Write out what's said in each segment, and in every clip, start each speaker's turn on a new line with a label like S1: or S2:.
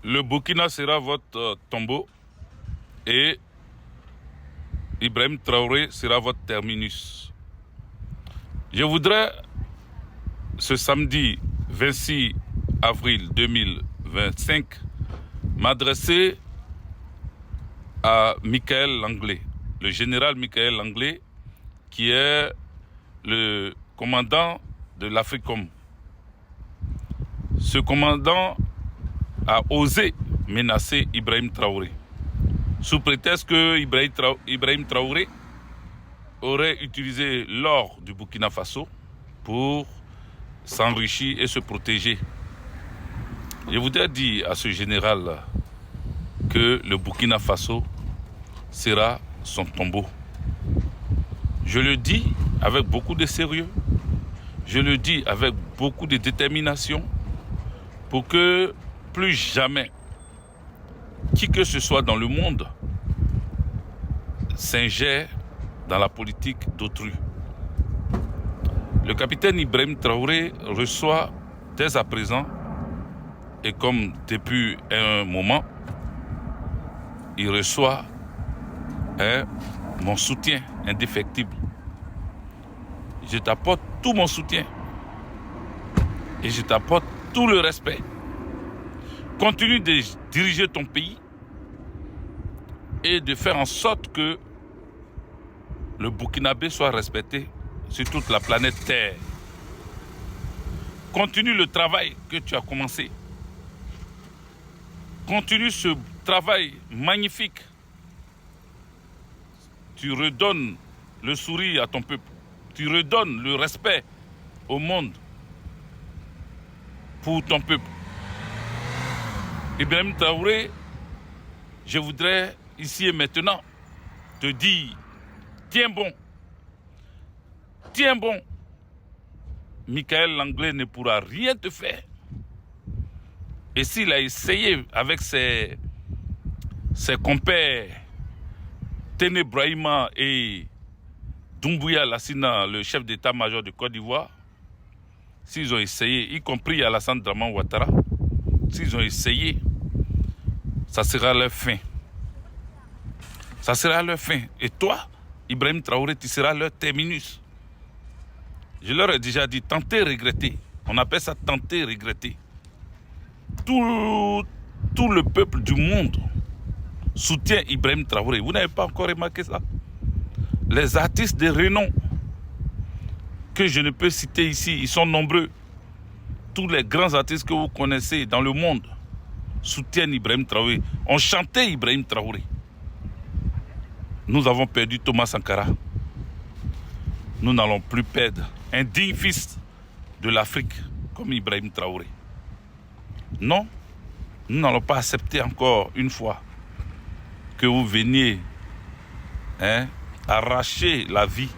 S1: Le Burkina sera votre tombeau et Ibrahim Traoré sera votre terminus. Je voudrais, ce samedi 26 avril 2025, m'adresser à Michael Langlais, le général Michael Langlais, qui est le commandant de l'Africom. Ce commandant a osé menacer Ibrahim Traoré, sous prétexte que Ibrahim Traoré aurait utilisé l'or du Burkina Faso pour s'enrichir et se protéger. Je voudrais dire à ce général que le Burkina Faso sera son tombeau. Je le dis avec beaucoup de sérieux, je le dis avec beaucoup de détermination, pour que plus jamais qui que ce soit dans le monde s'ingère dans la politique d'autrui. Le capitaine Ibrahim Traoré reçoit dès à présent, et comme depuis un moment, il reçoit mon soutien indéfectible. Je t'apporte tout mon soutien et je t'apporte tout le respect. Continue de diriger ton pays et de faire en sorte que le Burkinabé soit respecté sur toute la planète Terre. Continue le travail que tu as commencé. Continue ce travail magnifique. Tu redonnes le sourire à ton peuple. Tu redonnes le respect au monde pour ton peuple. Ibrahim Traoré, je voudrais ici et maintenant te dire, tiens bon. Tiens bon. Michael Langlais ne pourra rien te faire. Et s'il a essayé avec ses compères Téné Brahima et Doumbouya Lassina, le chef d'état-major de Côte d'Ivoire, s'ils ont essayé, y compris Alassane Draman Ouattara, s'ils ont essayé, ça sera leur fin. Ça sera leur fin. Et toi, Ibrahim Traoré, tu seras leur terminus. Je leur ai déjà dit, tenter, regretter. On appelle ça tenter, regretter. Tout le peuple du monde soutient Ibrahim Traoré. Vous n'avez pas encore remarqué ça? Les artistes de renom que je ne peux citer ici, ils sont nombreux. Tous les grands artistes que vous connaissez dans le monde soutiennent Ibrahim Traoré. On chantait Ibrahim Traoré. Nous avons perdu Thomas Sankara. Nous n'allons plus perdre un digne fils de l'Afrique comme Ibrahim Traoré. Non, nous n'allons pas accepter encore une fois que vous veniez arracher la vie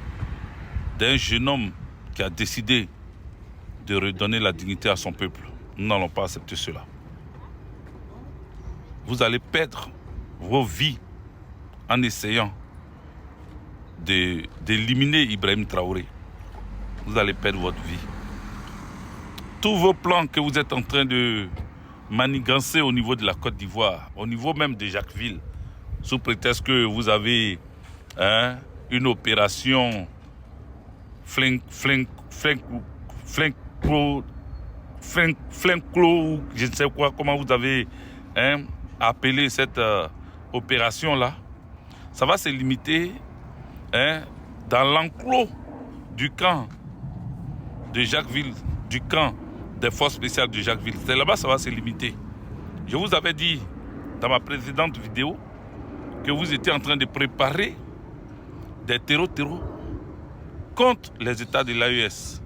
S1: d'un jeune homme qui a décidé de redonner la dignité à son peuple. Nous n'allons pas accepter cela. Vous allez perdre vos vies en essayant d'éliminer Ibrahim Traoré. Vous allez perdre votre vie. Tous vos plans que vous êtes en train de manigancer au niveau de la Côte d'Ivoire, au niveau même de Jacquesville, sous prétexte que vous avez une opération flinclo, je ne sais quoi, comment vous avez appelé cette opération-là, ça va se limiter dans l'enclos du camp de Jacquesville, du camp des forces spéciales de Jacquesville. C'est là-bas ça va se limiter. Je vous avais dit dans ma précédente vidéo que vous étiez en train de préparer des terreaux contre les États de l'AES.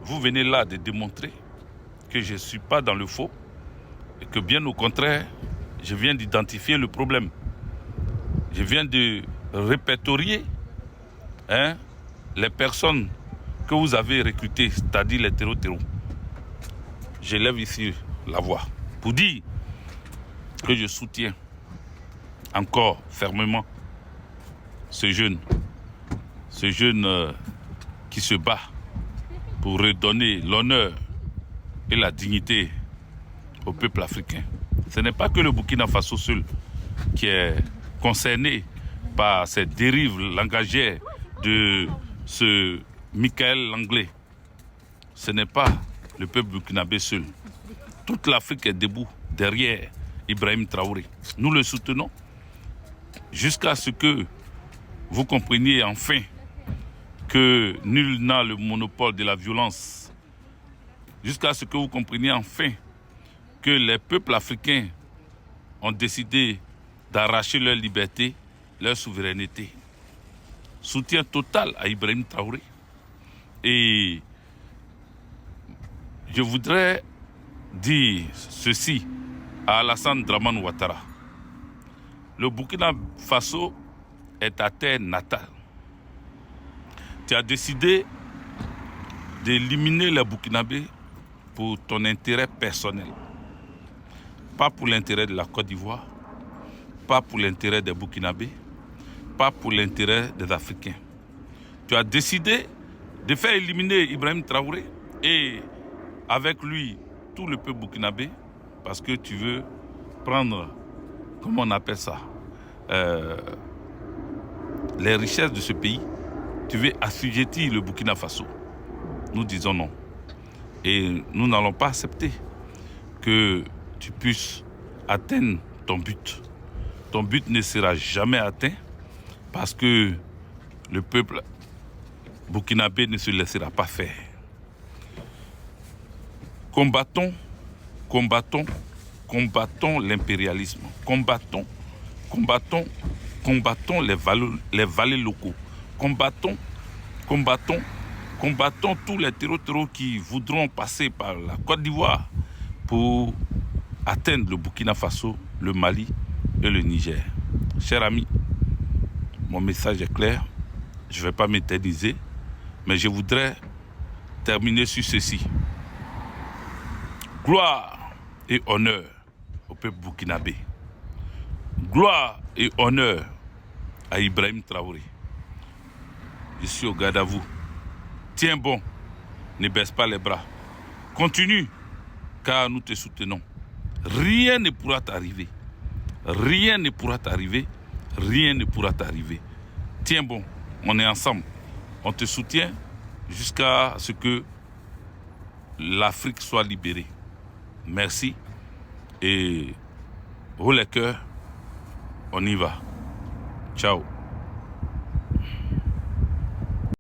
S1: Vous venez là de démontrer que je ne suis pas dans le faux et que bien au contraire, je viens d'identifier le problème. Je viens de répertorier les personnes que vous avez recrutées, c'est-à-dire les terreaux. Je lève ici la voix pour dire que je soutiens encore fermement ce jeune qui se bat pour redonner l'honneur et la dignité au peuple africain. Ce n'est pas que le Burkina Faso seul qui est concerné par cette dérive langagière de ce Michael Langlais. Ce n'est pas le peuple burkinabé seul. Toute l'Afrique est debout derrière Ibrahim Traoré. Nous le soutenons jusqu'à ce que vous compreniez enfin que nul n'a le monopole de la violence. Jusqu'à ce que vous compreniez enfin que les peuples africains ont décidé d'arracher leur liberté, leur souveraineté. Soutien total à Ibrahim Traoré. Et je voudrais dire ceci à Alassane Dramane Ouattara. Le Burkina Faso est ta terre natale. Tu as décidé d'éliminer les Burkinabés pour ton intérêt personnel. Pas pour l'intérêt de la Côte d'Ivoire, pas pour l'intérêt des Burkinabés, pas pour l'intérêt des Africains. Tu as décidé de faire éliminer Ibrahim Traoré et avec lui tout le peuple burkinabé parce que tu veux prendre, comment on appelle ça, les richesses de ce pays. Tu veux assujettir le Burkina Faso. Nous disons non. Et nous n'allons pas accepter que tu puisses atteindre ton but. Ton but ne sera jamais atteint parce que le peuple burkinabé ne se laissera pas faire. Combattons l'impérialisme. Combattons les valets locaux. Combattons tous les terreaux qui voudront passer par la Côte d'Ivoire pour atteindre le Burkina Faso, le Mali et le Niger. Chers amis, mon message est clair. Je ne vais pas m'éterniser, mais je voudrais terminer sur ceci. Gloire et honneur au peuple burkinabé. Gloire et honneur à Ibrahim Traoré. Je suis au garde à vous. Tiens bon, ne baisse pas les bras. Continue, car nous te soutenons. Rien ne pourra t'arriver. Rien ne pourra t'arriver. Rien ne pourra t'arriver. Tiens bon, on est ensemble. On te soutient jusqu'à ce que l'Afrique soit libérée. Merci. Et haut les cœurs, on y va. Ciao.